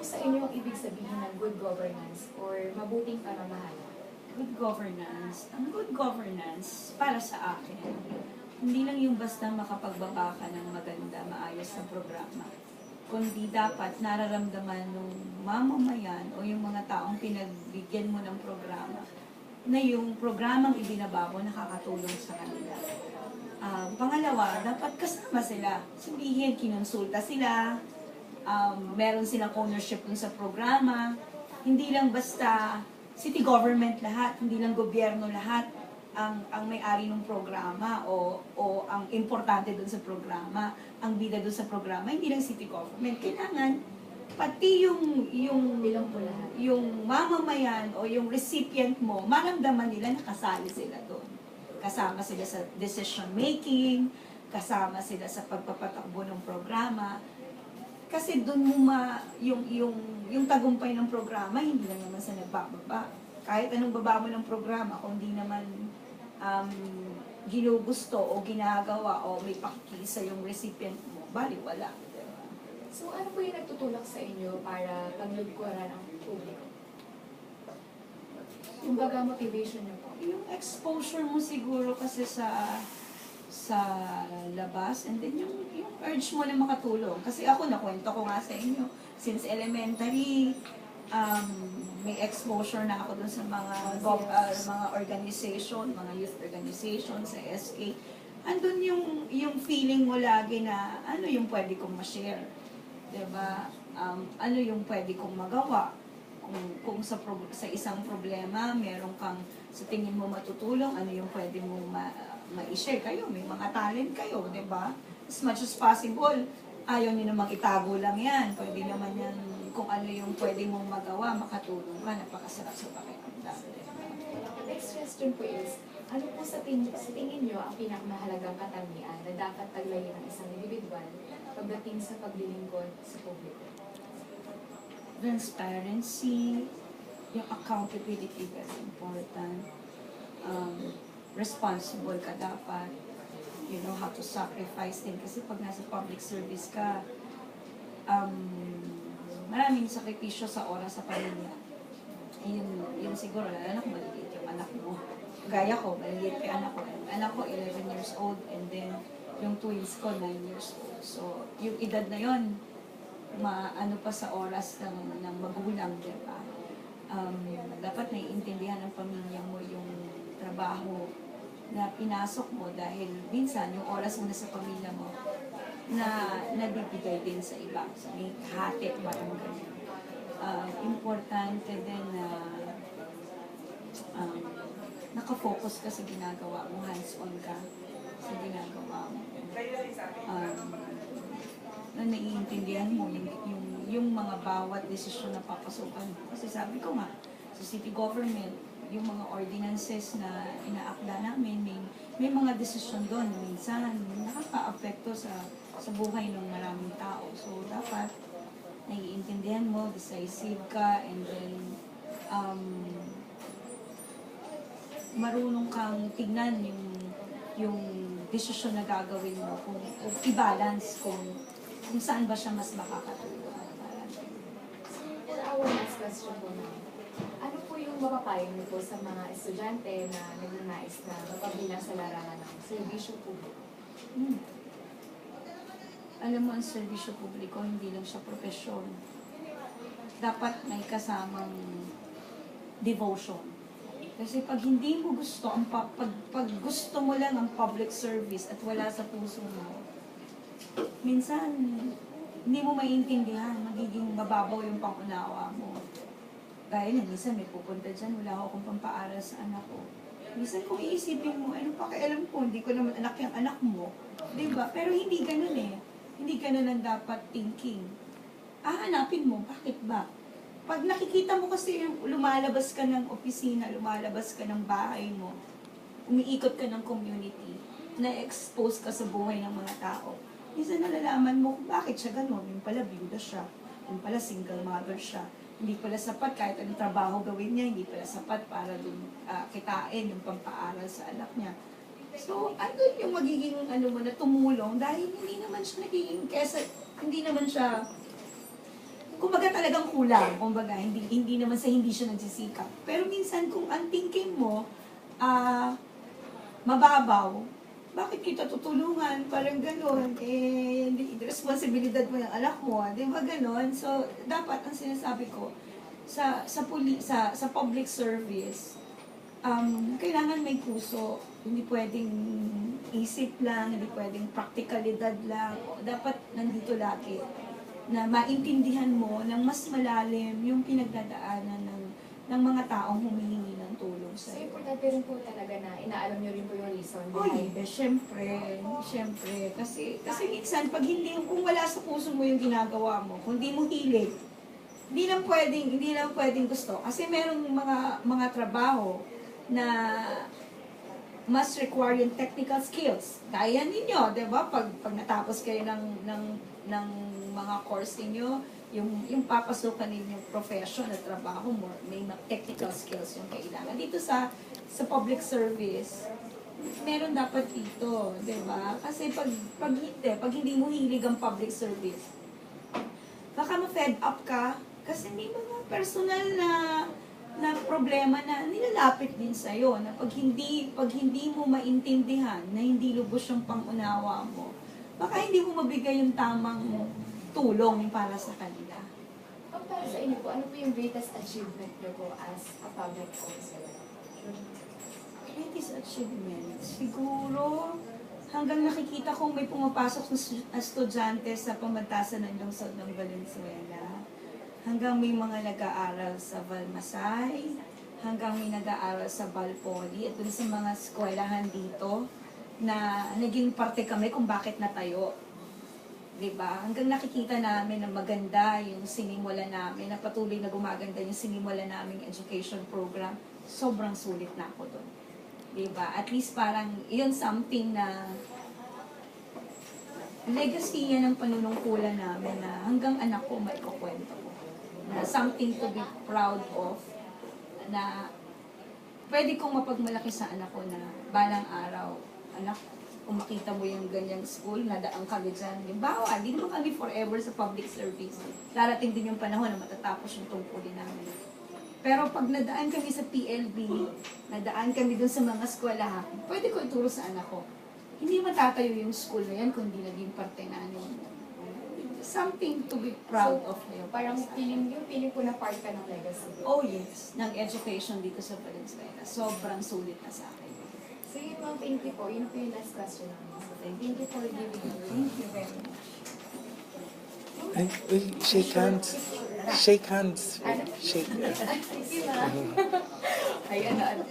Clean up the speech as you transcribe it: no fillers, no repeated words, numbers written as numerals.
sa inyo ang ibig sabihin ng good governance or mabuting pamamahala? Good governance. Ang good governance, para sa akin, hindi lang yung basta makapagbaba ka ng maganda, maayos na programa, kundi dapat nararamdaman ng mamamayan o yung mga taong pinagbigyan mo ng programa na yung programang ibinaba mo nakakatulong sa kanila. Pangalawa, dapat kasama sila. Sabihin, kinonsulta sila, meron silang ownership dun sa programa, hindi lang basta city government lahat, hindi lang gobyerno lahat ang may-ari ng programa o ang importante dun sa programa, ang bida dun sa programa, hindi lang city government. Kailangan pati yung mamamayan o yung recipient mo, maramdaman nila nakasali sila doon. Kasama sila sa decision making, kasama sila sa pagpapatakbo ng programa. Kasi doon mo yung tagumpay ng programa, hindi lang naman sa nagbababa. Kahit anong baba mo ng programa, kung hindi naman ginugusto o ginagawa o may pakikisa yung recipient mo, baliwala. Diba? So ano po yung nagtutulak sa inyo para paglugkuran ang publiko? Yung baga motivation niyo po? Yung exposure mo siguro kasi sa labas, and then yung urge mo na makatulong. Kasi ako, nakwento ko nga sa inyo, since elementary, may exposure na ako dun sa mga organization, mga youth organization, sa SK. Andun yung feeling mo lagi na ano yung pwede kong ma-share. Diba? Ano yung pwede kong magawa. Kung sa isang problema, meron kang sa tingin mo matutulong, ano yung pwede mo ma-share kayo. May mga talent kayo, di ba? As much as possible, ayaw nyo namang itago lang yan. Pwede naman yan, kung ano yung pwede mong magawa, makatulong ka, napakasarap sa pakiramdam. Next question po is, ano po sa tingin nyo ang pinakamahalagang katangian na dapat taglayin ng isang individual pagdating sa paglilingkod sa publiko? Transparency, yung accountability, very important. Responsible ka dapat. You know how to sacrifice din. Kasi pag nasa public service ka, maraming sakripisyo sa oras sa pamilya. Yun siguro, anak mo, maliliit yung anak mo. Gaya ko, maliliit yung anak ko. Anak ko, 11 years old, and then yung twins ko, 9 years old. So, yung edad na yun, maano pa sa oras ng magulang, diba? Dapat naiintindihan ng pamilya mo yung trabaho na pinasok mo dahil minsan yung oras mo na sa pamilya mo na nabibigay din sa iba. So, may hati, parang ganyan. Importante din na nakafocus ka sa ginagawa mo, hands-on ka sa ginagawa mo. Na naiintindihan mo yung mga bawat desisyon na papasukan. Kasi sabi ko nga, sa city government, yung mga ordinances na inaakda namin, may mga desisyon doon na minsan nakaka-apekto sa buhay ng maraming tao. So, dapat naiintindihan mo, decisive ka, and then marunong kang tignan yung desisyon na gagawin mo, kung i-balance kung saan ba siya mas makakatulong. For our next question po na, ano po yung mapapayo niyo po sa mga estudyante na nagnanais na mapabilang sa larangan ng serbisyo publiko? Alam mo, ang serbisyo publiko, hindi lang siya profesyon. Dapat may kasamang devotion. Kasi pag hindi mo gusto, pag gusto mo lang ang public service at wala sa puso mo, minsan, hindi mo maiintindihan, magiging mababaw yung pangunawa mo. Gaya na, minsan may pupunta dyan, wala akong pampaaral sa anak ko. Minsan kung iisipin mo, ano pakialam ko, hindi ko naman anak yung anak mo. Diba? Pero hindi ganun eh. Hindi ganun ang dapat thinking. Hanapin mo, bakit ba? Pag nakikita mo kasi yung lumalabas ka ng opisina, lumalabas ka ng bahay mo, umiikot ka ng community, na-expose ka sa buhay ng mga tao, minsan nalalaman mo bakit siya gano'n. Yung pala byuda siya, yung pala single mother siya, hindi pala sapat kahit anong trabaho gawin niya, hindi pala sapat para dun kitain yung pampaaral sa anak niya. So, andun yung magiging na tumulong dahil hindi naman siya nagiging, hindi naman siya kumbaga talagang kulang, kumbaga hindi naman sa hindi siya nagsisikap. Pero minsan kung ang thinking mo mababaw, bakit kita tutulungan? Parang gano'n, responsibilidad mo yung anak mo, di ba gano'n? So, dapat ang sinasabi ko, sa public service, kailangan may puso. Hindi pwedeng isip lang, hindi pwedeng praktikalidad lang. Dapat nandito lagi na maintindihan mo ng mas malalim yung pinagdadaanan ng mga taong humihingi ng tulong So, sa'yo. importante rin po talaga na inaalam nyo rin po yung reason Oy, behind syempre. Kasi minsan, pag kung wala sa puso mo yung ginagawa mo, kung di mo hilig, hindi lang pwedeng gusto. Kasi merong mga trabaho na mas require yung technical skills. Kaya ninyo, di ba? Pag natapos kayo ng mga course ninyo, yung papasukan ninyong profession at trabaho mo, may technical skills yung kailangan. Dito sa public service, meron dapat dito, di ba? Kasi pag hindi mo hilig ang public service, baka ma-fed up ka kasi may mga personal na problema na nilalapit din sa'yo, na pag hindi mo maintindihan, na hindi lubos yung pangunawa mo, baka hindi mo mabigay yung tamang tulong para sa kanila. Para sa inyo po, ano po yung greatest achievement nyo po as a public counselor? Greatest achievement? Siguro, hanggang nakikita kong may pumapasok na estudyante sa pamantasan ng lungsod ng Valenzuela, hanggang may mga nag-aaral sa Valmasay, hanggang may nag-aaral sa Valpoli, at dun sa mga eskwelahan dito, na naging parte kami kung bakit natayo. Diba? Hanggang nakikita namin na maganda yung sinimula namin, na patuloy na gumaganda yung sinimula naming education program, sobrang sulit na ako doon. Diba? At least parang yun something na legacy yan ng panunungkulan namin na hanggang anak ko may kukwento ko. Na something to be proud of, na pwede kong mapagmalaki sa anak ko na balang araw, anak, kung makita mo yung ganyang school, nadaan kami dyan. Bawa, hindi naman kami forever sa public service. Darating din yung panahon na matatapos yung tungkulin namin. Pero pag nadaan kami sa PLB, nadaan kami dun sa mga eskwelahan, pwede ko ituro sa anak ko. Hindi matatayo yung school na yan kung hindi naging parte na something to be proud of na yun. Parang feeling po na part ka ng legacy. Oh yes, ng education dito sa Valenzuela. Sobrang sulit na sa akin. So yun ma'am, thank you po. Yun po yung last question namin. So thank you for giving me. Thank you very much. Shake hands. Shake hands. Ano? Shake. Thank you ma'am. Ay, ano.